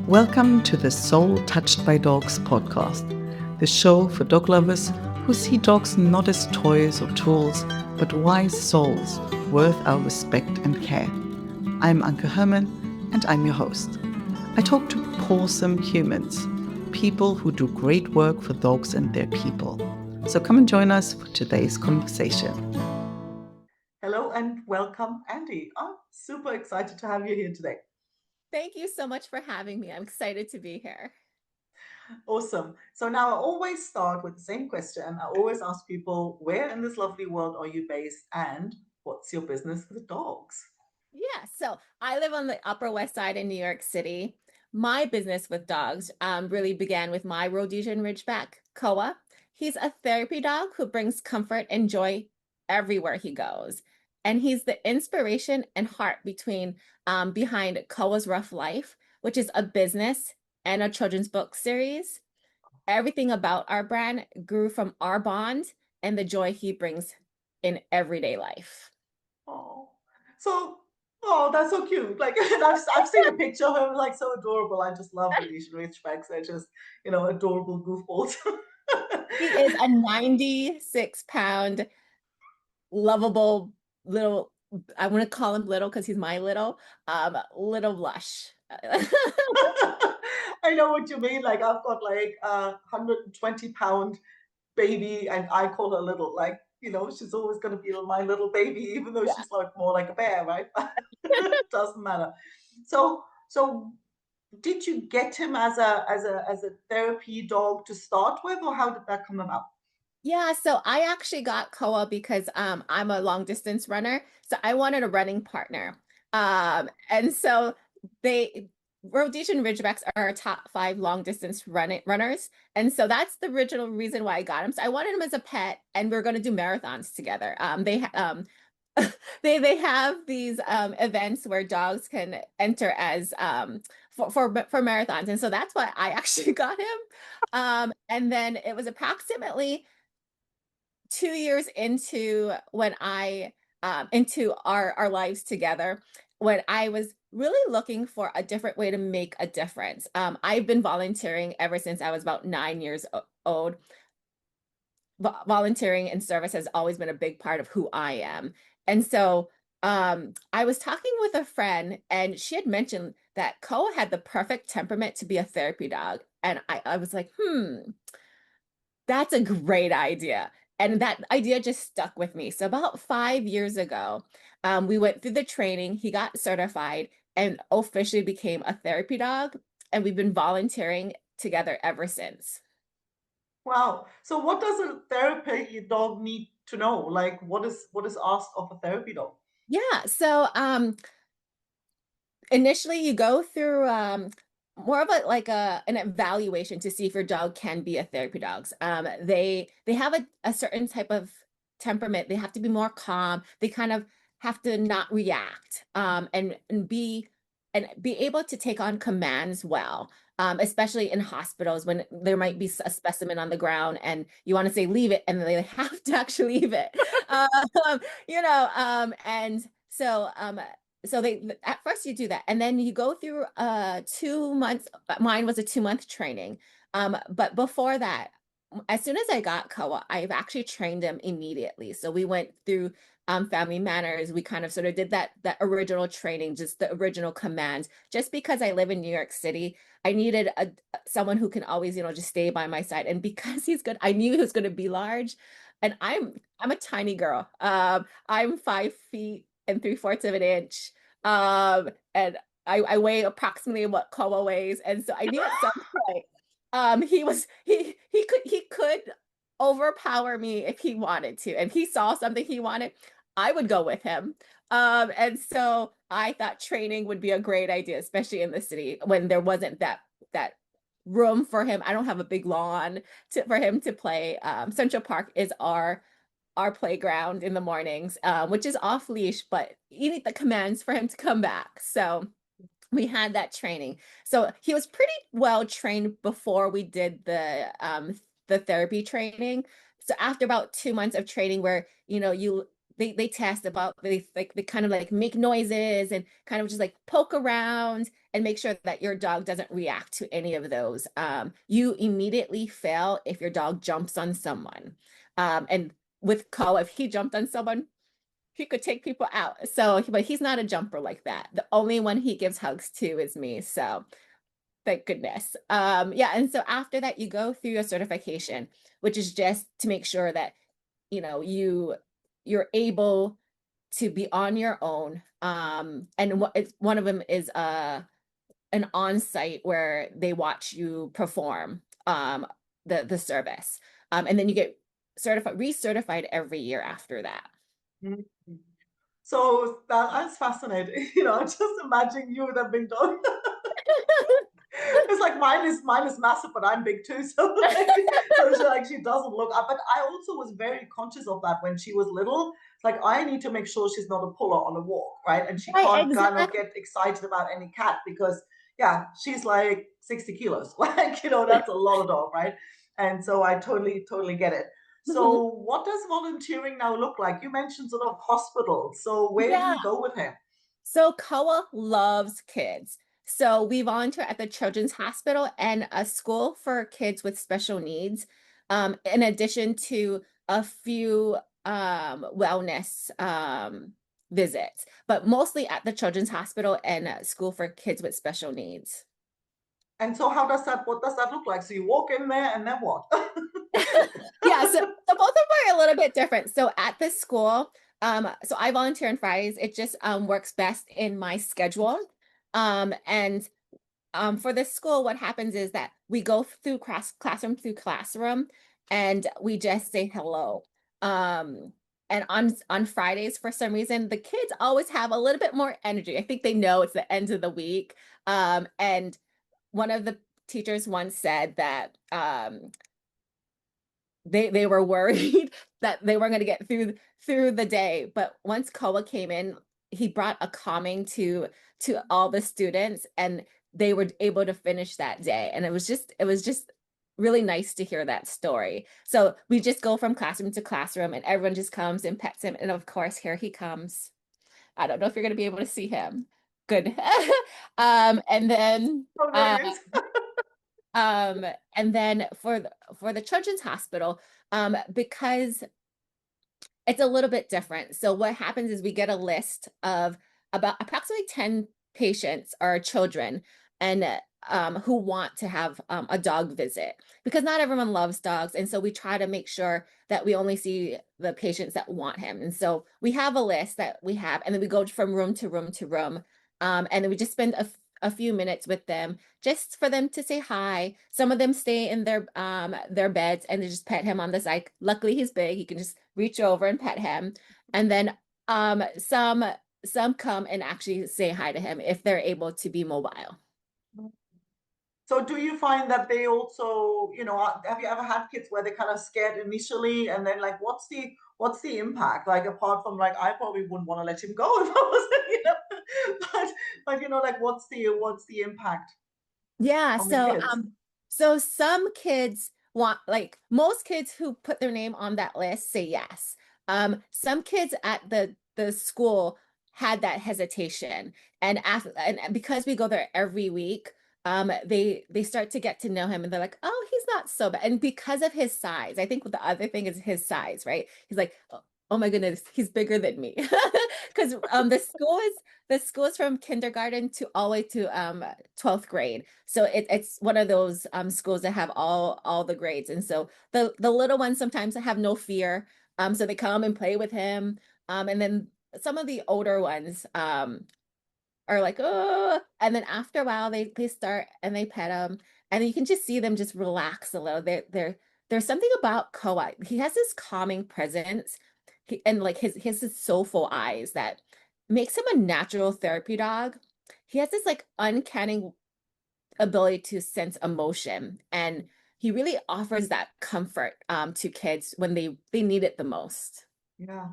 Welcome to the Soul Touched by Dogs podcast, the show for dog lovers who see dogs not as toys or tools, but wise souls worth our respect and care. I'm Anke Herman, and I'm your host. I talk to pawsome humans, people who do great work for dogs and their people. So come and join us for today's conversation. Hello and welcome, Andy. I'm super excited to have you here today. Thank you so much for having me. I'm excited to be here. Awesome. So now I always start with the same question. I always ask people, where in this lovely world are you based and what's your business with dogs? Yeah, so I live on the Upper West Side in New York City. My business with dogs really began with my Rhodesian Ridgeback, Koa. He's a therapy dog who brings comfort and joy everywhere he goes. And he's the inspiration and heart behind Koa's Rough Life, which is a business and a children's book series. Everything about our brand grew from our bond and the joy he brings in everyday life. Oh, so, oh, that's so cute. Like, I've seen a picture of him, like, so adorable. I just love Rhodesian Ridgebacks. They're just, adorable goofballs. He is a 96-pound, lovable little, I want to call him little because he's my little lush. I know what you mean. Like, I've got like a 120-pound baby, and I call her little. Like, she's always going to be my little baby, even though Yeah. she's like more like a bear, right? Doesn't matter. So, did you get him as a therapy dog to start with, or how did that come about? Yeah, so I actually got Koa because I'm a long distance runner. So I wanted a running partner. And so they Rhodesian Ridgebacks are our top five long distance runners. And so that's the original reason why I got him. So I wanted him as a pet and we are going to do marathons together. They have these events where dogs can enter as for marathons. And so that's why I actually got him. And then it was approximately 2 years into our lives together, when I was really looking for a different way to make a difference. I've been volunteering ever since I was about 9 years old. Volunteering and service has always been a big part of who I am. And so I was talking with a friend, and she had mentioned that Koa had the perfect temperament to be a therapy dog. And I was like, that's a great idea. And that idea just stuck with me. So about 5 years ago, we went through the training, he got certified and officially became a therapy dog. And we've been volunteering together ever since. Wow. So, what does a therapy dog need to know? Like, what is asked of a therapy dog? Yeah. So initially you go through more of an evaluation to see if your dog can be a therapy dog. They have a certain type of temperament. They have to be more calm. They kind of have to not react and be able to take on commands well. Especially in hospitals when there might be a specimen on the ground and you want to say leave it and they have to actually leave it. And so they at first you do that and then you go through 2 months. Mine was a 2 month training. But before that, as soon as I got Koa, I've actually trained him immediately. So we went through family manners. We kind of sort of did that original training, just the original commands. Just because I live in New York City, I needed someone who can always, just stay by my side. And because he's good, I knew he was going to be large. And I'm a tiny girl. I'm 5 feet and 3/4 of an inch. And I weigh approximately what Koa weighs. And so I knew at some point he could overpower me if he wanted to. If he saw something he wanted, I would go with him. And so I thought training would be a great idea, especially in the city when there wasn't that room for him. I don't have a big lawn for him to play. Central Park is our playground in the mornings, which is off leash, but you need the commands for him to come back. So we had that training. So he was pretty well trained before we did the therapy training. So after about 2 months of training where, they test about they kind of like make noises and kind of just like poke around and make sure that your dog doesn't react to any of those. You immediately fail if your dog jumps on someone. And with Ko, if he jumped on someone, he could take people out. So, but he's not a jumper like that. The only one he gives hugs to is me. So thank goodness. Yeah, and so after that, you go through a certification, which is just to make sure that you're able to be on your own. And one of them is an on-site where they watch you perform the service. And then you get recertified every year after that. Mm-hmm. So that's fascinating. Just imagine you with a big dog. It's like mine is massive, but I'm big too. So she doesn't look up. But I also was very conscious of that when she was little. It's like I need to make sure she's not a puller on a walk, right? And she can't kind of get excited about any cat because she's like 60 kilos. Like, that's a lot of dog, right? And so I totally get it. So what does volunteering now look like? You mentioned sort of hospitals. So where do you go with him? So Koa loves kids. So we volunteer at the Children's Hospital and a school for kids with special needs, in addition to a few wellness visits, but mostly at the Children's Hospital and a school for kids with special needs. And so what does that look like? So you walk in there and then what? Yeah, so both of them are a little bit different. So at this school, so I volunteer on Fridays. It just works best in my schedule. And for this school, what happens is that we go through classroom through classroom, and we just say hello. And on Fridays, for some reason, the kids always have a little bit more energy. I think they know it's the end of the week. And one of the teachers once said that they were worried that they weren't going to get through the day. But once Koa came in, he brought a calming to all the students, and they were able to finish that day. And it was just really nice to hear that story. So we just go from classroom to classroom, and everyone just comes and pets him. And of course, here he comes. I don't know if you're going to be able to see him. Good. And then and then for the Children's Hospital, because it's a little bit different. So what happens is we get a list of about approximately 10 patients or children and who want to have a dog visit, because not everyone loves dogs. And so we try to make sure that we only see the patients that want him. And so we have a list that we have, and then we go from room to room to room. And then we just spend a few minutes with them just for them to say hi. Some of them stay in their beds and they just pet him on the side. Luckily, he's big. He can just reach over and pet him. And then some come and actually say hi to him if they're able to be mobile. So do you find that they also, have you ever had kids where they're kind of scared initially, and then like what's the impact? Like apart from like I probably wouldn't want to let him go if I was, but like what's the impact? Yeah, On the kids? so some kids want, like most kids who put their name on that list say yes. Some kids at the school had that hesitation, and because we go there every week, they start to get to know him, and they're like, oh, he's not so bad. And because of his size, I think the other thing is his size, right? He's like, oh my goodness, he's bigger than me. Because the school is from kindergarten to all the way to 12th grade. So it's one of those schools that have all the grades. And so the little ones sometimes have no fear. So they come and play with him. And then some of the older ones are like, oh, and then after a while they start and they pet him, and you can just see them just relax a little. There's something about Koa. He has this calming presence, and like his soulful eyes that makes him a natural therapy dog. He has this like uncanny ability to sense emotion, and he really offers that comfort to kids when they need it the most. Yeah.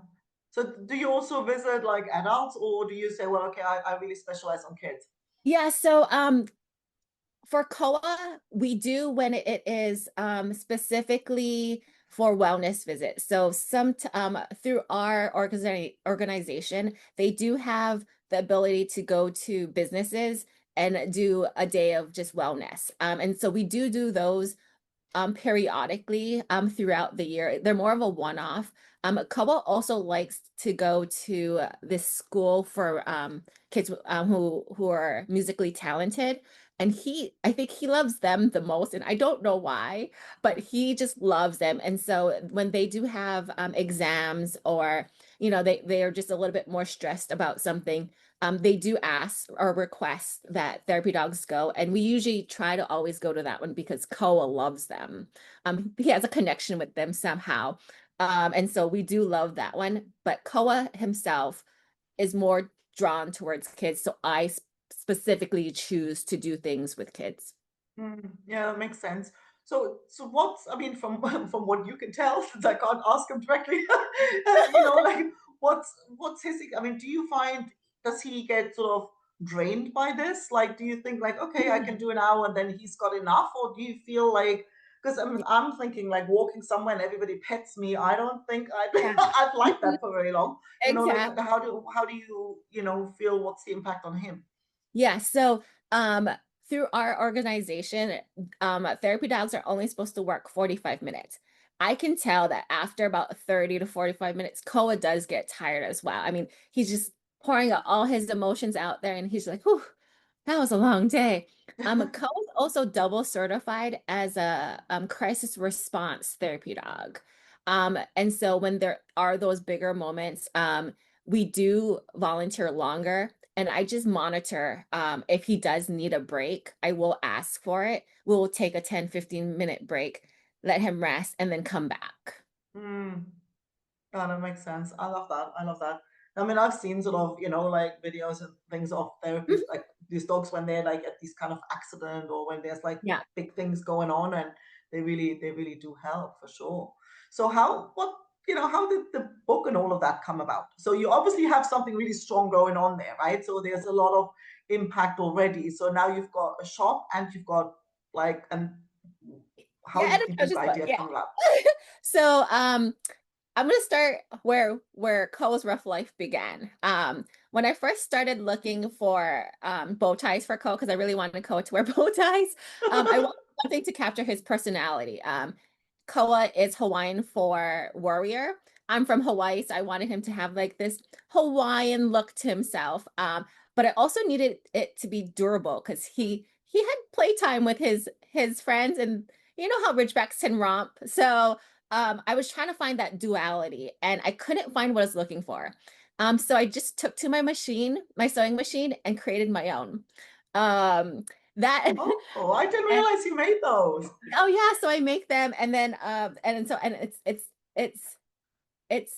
So do you also visit like adults, or do you say, well, okay, I really specialize on kids? Yeah, so for Koa, we do when it is specifically for wellness visits. So through our organization, they do have the ability to go to businesses and do a day of just wellness. And so we do those periodically throughout the year. They're more of a one-off. Koa also likes to go to this school for kids who are musically talented. And I think he loves them the most. And I don't know why, but he just loves them. And so when they do have exams, or, they are just a little bit more stressed about something, they do ask or request that therapy dogs go. And we usually try to always go to that one because Koa loves them. He has a connection with them somehow. And so we do love that one. But Koa himself is more drawn towards kids. So I specifically choose to do things with kids. Yeah, that makes sense. So what's, I mean, from from what you can tell, since I can't ask him directly, like what's his, I mean, do you find, does he get sort of drained by this? Like, do you think like, okay, I can do an hour and then he's got enough? Or do you feel like, because I'm thinking like walking somewhere and everybody pets me, I don't think I'd Yeah. I'd like that for very long. Like Exactly. how do you, feel, what's the impact on him? Yeah. So through our organization, therapy dogs are only supposed to work 45 minutes. I can tell that after about 30 to 45 minutes, Koa does get tired as well. I mean, he's just pouring out all his emotions out there, and he's like, whew, that was a long day. Koa is also double certified as a crisis response therapy dog. And so when there are those bigger moments, we do volunteer longer, and I just monitor if he does need a break. I will ask for it. We'll take a 10-15 minute break, let him rest, and then come back. Mm. Oh, that makes sense. I love that. I love that. I mean, I've seen sort of, like videos and things of therapists, Mhm. like these dogs when they're like at these kind of accident, or when there's like Yeah. big things going on, and they really do help for sure. So how did the book and all of that come about? So you obviously have something really strong going on there, right? So there's a lot of impact already. So now you've got a shop and you've got like, and how Yeah, and did a this coach's book. idea Yeah. come about? So I'm gonna start where Koa's rough life began. When I first started looking for bow ties for Koa, because I really wanted Koa to wear bow ties, I wanted something to capture his personality. Koa is Hawaiian for warrior. I'm from Hawaii, so I wanted him to have like this Hawaiian look to himself. But I also needed it to be durable because he had playtime with his friends, and you know how Ridgebacks can romp. So I was trying to find that duality, and I couldn't find what I was looking for. So I just took to my sewing machine, and created my own. That Oh, I didn't and realize you made those. oh yeah, so I make them, and then and it's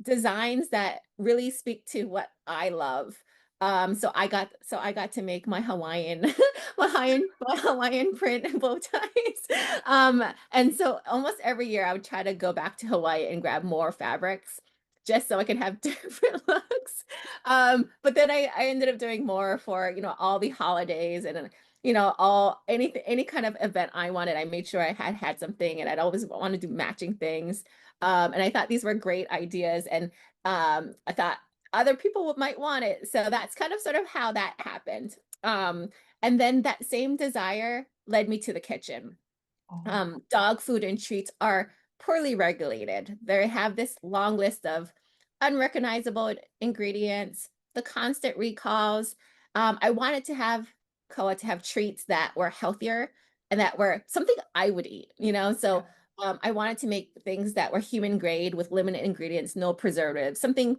designs that really speak to what I love. So I got to make my Hawaiian my Hawaiian print bow ties. And so almost every year I would try to go back to Hawaii and grab more fabrics just so I can have different looks. But then I ended up doing more for, all the holidays, and any kind of event I wanted. I made sure I had something, and I'd always want to do matching things. And I thought these were great ideas, and I thought other people might want it. So that's kind of sort of how that happened. And then that same desire led me to the kitchen. Oh. Dog food and treats are poorly regulated. They have this long list of unrecognizable ingredients, the constant recalls. I wanted to have Koa to have treats that were healthier and that were something I would eat, So I wanted to make things that were human grade with limited ingredients, no preservatives, something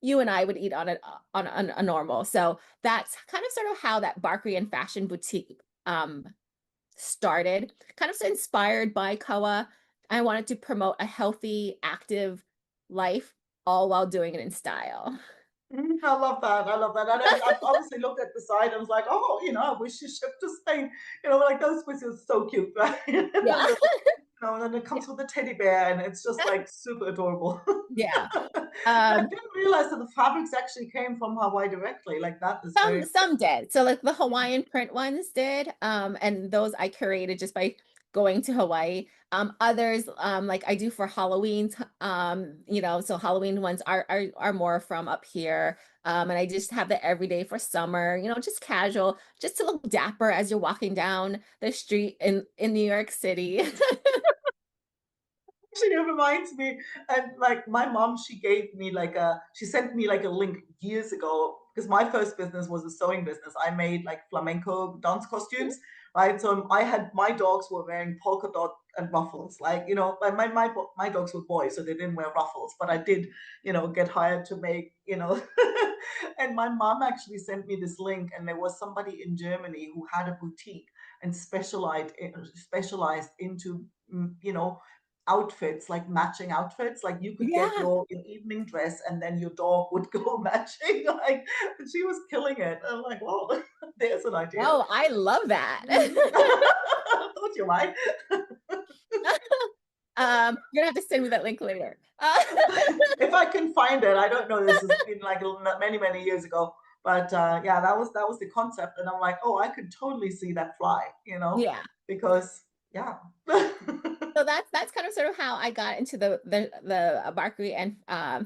you and I would eat on a normal. So that's kind of sort of how that Barkery and Fashion Boutique started, kind of inspired by Koa. I wanted to promote a healthy, active life, all while doing it in style. I love that. I love that. And I've obviously looked at the site and was like, oh, I wish you shipped to Spain. Like those quizzes are so cute, right? Yeah. And then it Yeah. comes with a teddy bear, and it's just like super adorable. Yeah. I Um, didn't realize that the fabrics actually came from Hawaii directly. Like that is some very, some did. So like the Hawaiian print ones did. And those I curated just by going to Hawaii. Others, like I do for Halloween, you know, so Halloween ones are more from up here. And I just have the everyday for summer, you know, just casual, just to look dapper as you're walking down the street in New York City. Actually, it reminds me, and like my mom, she sent me like a link years ago because my first business was a sewing business. I made like flamenco dance costumes, right? So I had my dogs were wearing polka dot and ruffles, like you know, my dogs were boys, so they didn't wear ruffles, but I did, you know, get hired to make, you know. And my mom actually sent me this link, and there was somebody in Germany who had a boutique and specialized into you know, outfits, like matching outfits. Like you could get Yeah. your evening dress and then your dog would go matching. Like she was killing it. I'm like, well, there's an idea. Oh, I love that. I thought you might. You're gonna have to send me that link later. If I can find it, I don't know. This has been like many, many years ago. But yeah, that was the concept. And I'm like, oh, I could totally see that fly, you know, Yeah. because yeah. So that's kind of sort of how I got into the Barkery and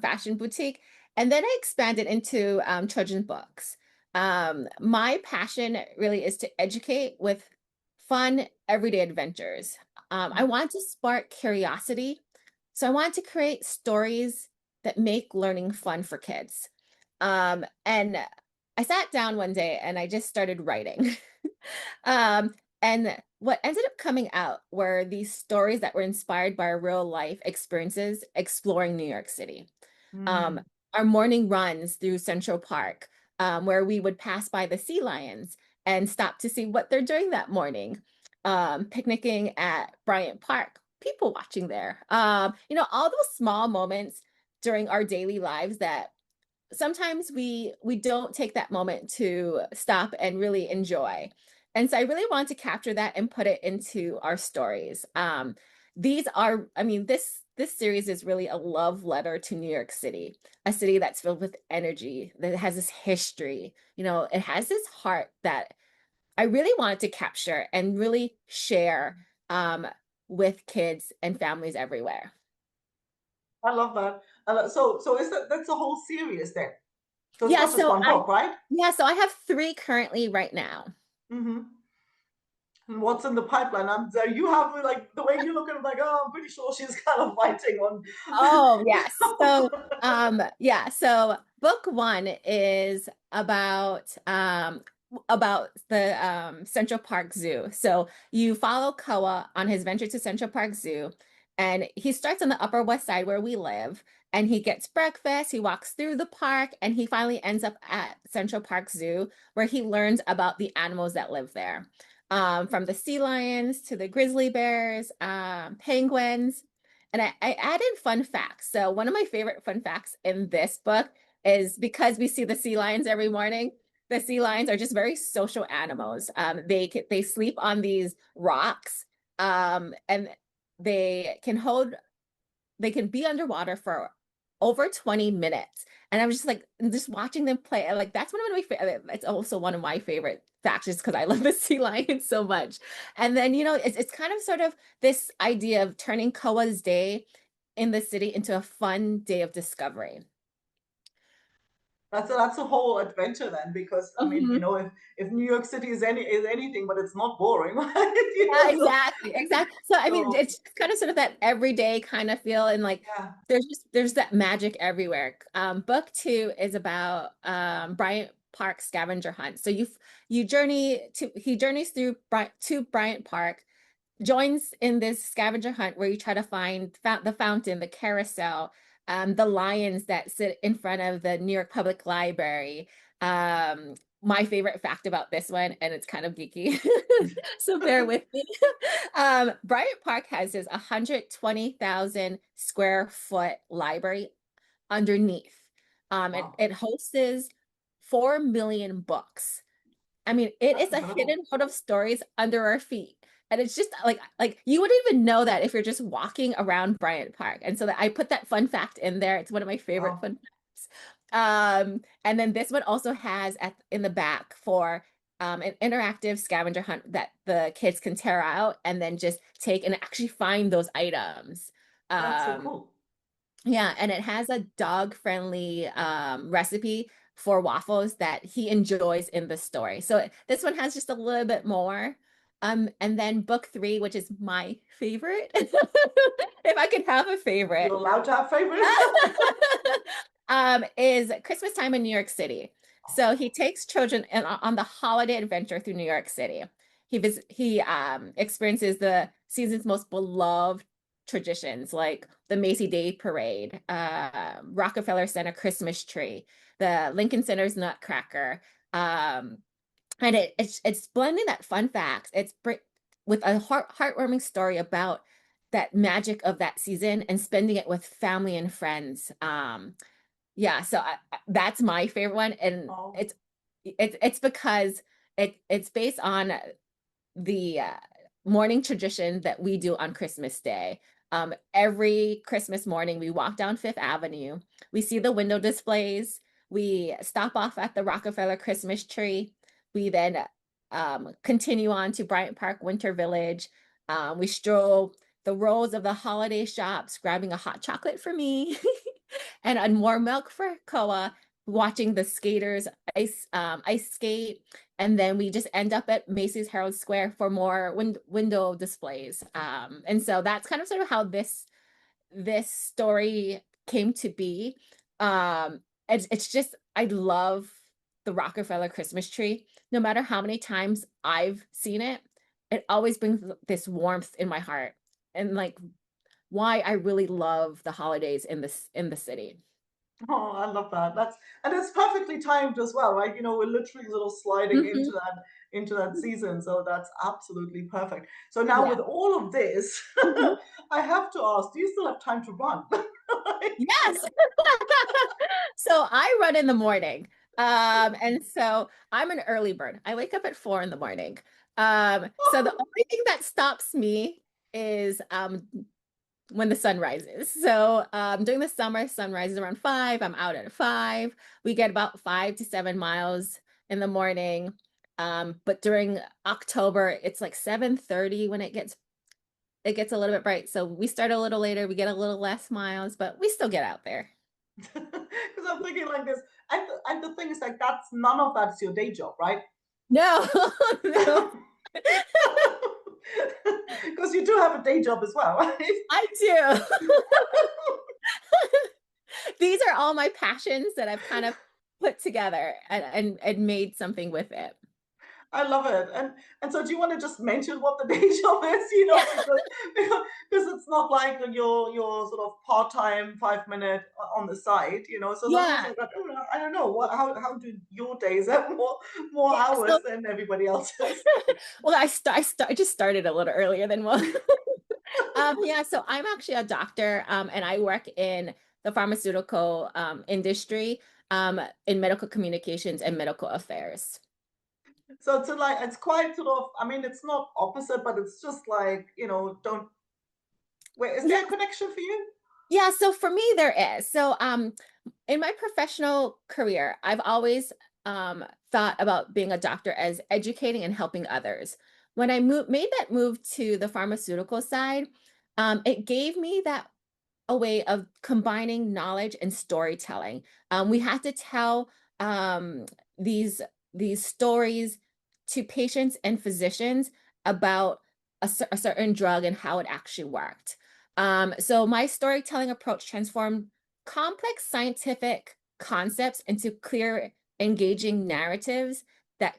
fashion boutique, and then I expanded into children's books. My passion really is to educate with fun everyday adventures. I want to spark curiosity, so I want to create stories that make learning fun for kids. And I sat down one day and I just started writing. And what ended up coming out were these stories that were inspired by real life experiences exploring New York City. Um, Mm. our morning runs through Central Park, where we would pass by the sea lions and stop to see what they're doing that morning. Picnicking at Bryant Park, people watching there. You know, all those small moments during our daily lives that sometimes we don't take that moment to stop and really enjoy. And so I really want to capture that and put it into our stories. These are, I mean, this series is really a love letter to New York City, a city that's filled with energy, that has this history. You know, it has this heart that I really wanted to capture and really share with kids and families everywhere. I love that. So is that's a whole series then? So it's Yeah, not just so one I book, right? yeah, so I have three currently right now. Mm-hmm. And what's in the pipeline? So you have like the way you look at it, like, oh, I'm pretty sure she's kind of writing on. Oh, yes. So, yeah, so book one is about the Central Park Zoo. So you follow Koa on his venture to Central Park Zoo, and he starts on the Upper West Side where we live, and he gets breakfast, he walks through the park, and he finally ends up at Central Park Zoo, where he learns about the animals that live there. From the sea lions to the grizzly bears, penguins, and I added fun facts. So one of my favorite fun facts in this book is because we see the sea lions every morning. The sea lions are just very social animals. They sleep on these rocks, and they can hold they can be underwater for over 20 minutes. And I was just like, just watching them play. Like, that's one of my favorite, it's also one of my favorite facts just because I love the sea lions so much. And then, you know, it's kind of sort of this idea of turning Koa's day in the city into a fun day of discovery. That's a whole adventure then, because I mean, you Mhm. know, if New York City is anything, but it's not boring, right? You Yeah, know, exactly, exactly. So I mean, so it's kind of sort of that everyday kind of feel, and like yeah. there's that magic everywhere. Book two is about Bryant Park scavenger hunt. So you journey to he journeys through to Bryant Park, joins in this scavenger hunt where you try to find the fountain, the carousel, the lions that sit in front of the New York Public Library. My favorite fact about this one, and it's kind of geeky, so bear with me. Bryant Park has this 120,000 square foot library underneath. Wow, It hosts 4 million books. I mean, it that's is a incredible. hidden world of stories under our feet. And it's just like you wouldn't even know that if you're just walking around Bryant Park. And so that I put that fun fact in there. It's one of my favorite Wow. fun facts. And then this one also has in the back for an interactive scavenger hunt that the kids can tear out and then just take and actually find those items. That's so cool. Yeah, and it has a dog-friendly recipe for waffles that he enjoys in the story. So this one has just a little bit more. And then book 3, which is my favorite, if I could have a favorite, You're allowed to have favorites. is Christmas Time in New York City. So he takes children on the holiday adventure through New York City. He experiences the season's most beloved traditions like the Macy Day Parade, Rockefeller Center Christmas tree, the Lincoln Center's Nutcracker, and it's blending that fun facts. It's with a heartwarming story about that magic of that season and spending it with family and friends. Yeah, so that's my favorite one, and Oh. it's because it's based on the morning tradition that we do on Christmas Day. Every Christmas morning, we walk down Fifth Avenue, we see the window displays, we stop off at the Rockefeller Christmas tree, we then continue on to Bryant Park Winter Village. We stroll the rows of the holiday shops, grabbing a hot chocolate for me and more milk for Koa, watching the skaters ice skate, and then we just end up at Macy's Herald Square for more window displays. And so that's kind of sort of how this story came to be. It's just, I love the Rockefeller Christmas tree. No matter how many times I've seen it, it always brings this warmth in my heart, and like why I really love the holidays in the city. Oh, I love that. And it's perfectly timed as well, right? You know, we're literally sort of sliding Mhm. into that season, so that's absolutely perfect. So now Yeah. with all of this, Mhm. I have to ask, do you still have time to run? Yes. So I run in the morning. And so I'm an early bird. I wake up at 4 in the morning. So the only thing that stops me is when the sun rises. So during the summer, sun rises around 5. I'm out at 5. We get about 5 to 7 miles in the morning. But during October, it's like 7:30 when it gets a little bit bright. So we start a little later, we get a little less miles, but we still get out there. Because I'm thinking like this, and the thing is like that's none of that's your day job, right? No, no, Because you do have a day job as well, right? I do. These are all my passions that I've kind of put together and made something with it. I love it. And so do you want to just mention what the day job is, you know, because it's not like your sort of part-time 5 minute on the side, you know. So sometimes Yeah. I got, oh, I don't know how do your days have more Yeah. hours So, than everybody else's? well, I just started a little earlier than one. Yeah, so I'm actually a doctor, and I work in the pharmaceutical industry, in medical communications and medical affairs. So it's like it's quite sort of, I mean, it's not opposite, but it's just like, you know, don't wait, is Yeah, there a connection for you? yeah. So for me, there is. So in my professional career, I've always thought about being a doctor as educating and helping others. When I made that move to the pharmaceutical side, it gave me that a way of combining knowledge and storytelling. We had to tell these stories to patients and physicians about a certain drug and how it actually worked. So my storytelling approach transformed complex scientific concepts into clear, engaging narratives that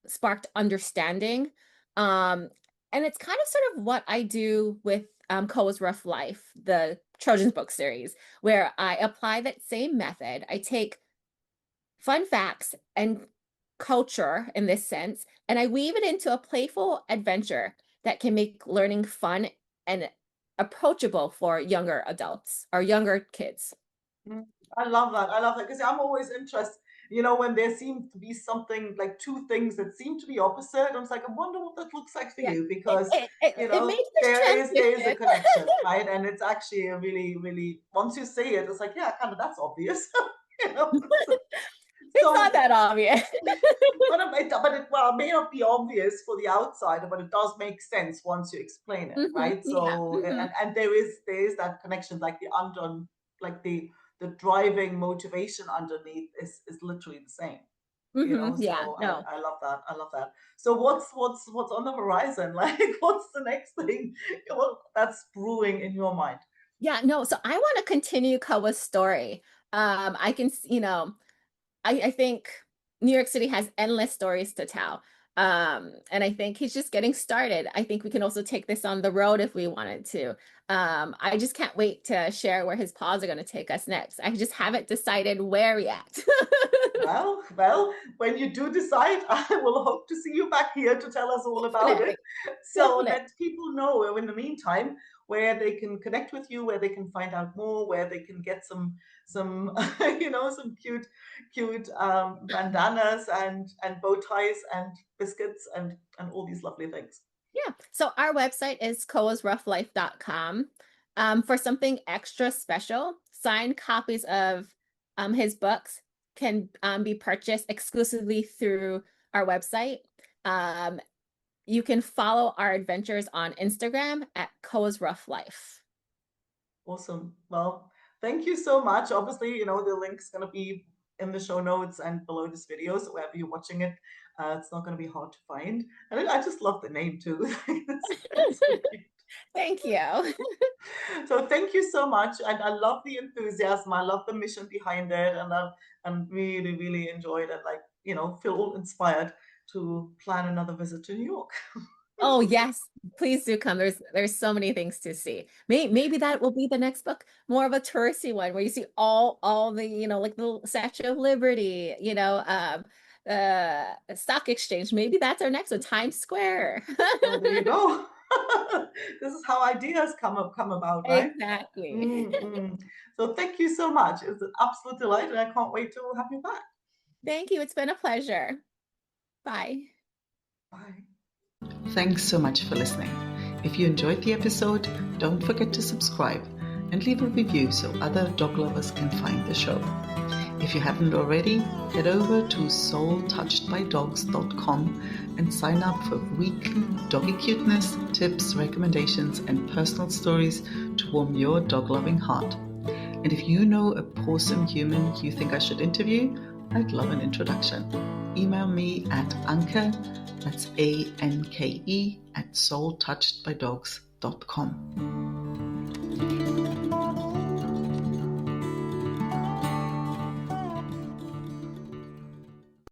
sparked understanding. Um, and it's kind of sort of what I do with Koa's Rough Life, the children's book series, where I apply that same method. I take fun facts and culture in this sense, and I weave it into a playful adventure that can make learning fun and approachable for younger adults or younger kids. Mm, I love that. I love that because I'm always interested, you know, when there seems to be something like two things that seem to be opposite. I was like, I wonder what that looks like for Yeah, you because, you it know, makes this there is a transition. connection, right? And it's actually a really, really once you see it, it's like, yeah, kind of that's obvious. You know. It's not that obvious. Well, it may not be obvious for the outsider, but it does make sense once you explain it, right? So, and there is that connection, like the driving motivation underneath is literally the same. So No. I love that. I love that. So what's on the horizon? Like, what's the next thing that's brewing in your mind? Yeah, no. So I want to continue Koa's story. I can, I think New York City has endless stories to tell. And I think he's just getting started. I think we can also take this on the road if we wanted to. I just can't wait to share where his paws are going to take us next. I just haven't decided where yet. Well, when you do decide, I will hope to see you back here to tell us all about it. So Definitely. let people know in the meantime where they can connect with you, where they can find out more, where they can get some some cute bandanas and bow ties and biscuits and all these lovely things. Yeah. So our website is koasrufflife.com. For something extra special, signed copies of his books can be purchased exclusively through our website. You can follow our adventures on Instagram at Koa's Ruff Life. Awesome. Well, thank you so much. Obviously, the link's going to be in the show notes and below this video. So wherever you're watching it, it's not going to be hard to find. And I just love the name too. It's so cute. Thank you. So thank you so much. And I love the enthusiasm. I love the mission behind it. And I'm really, really enjoyed it. Feel all inspired to plan another visit to New York. Oh yes, please do come. There's so many things to see. Maybe that will be the next book, more of a touristy one where you see all the, like the Statue of Liberty, stock exchange. Maybe that's our next one, Times Square. Oh, there you go. This is how ideas come about, right? Exactly. So thank you so much. It's an absolute delight, and I can't wait to have you back. Thank you. It's been a pleasure. Bye. Bye. Thanks so much for listening. If you enjoyed the episode, don't forget to subscribe and leave a review so other dog lovers can find the show. If you haven't already, head over to soultouchedbydogs.com and sign up for weekly doggy cuteness, tips, recommendations, and personal stories to warm your dog-loving heart. And if you know a pawsome human you think I should interview, I'd love an introduction. Email me at Anke, that's ANKE, @soultouchedbydogs.com.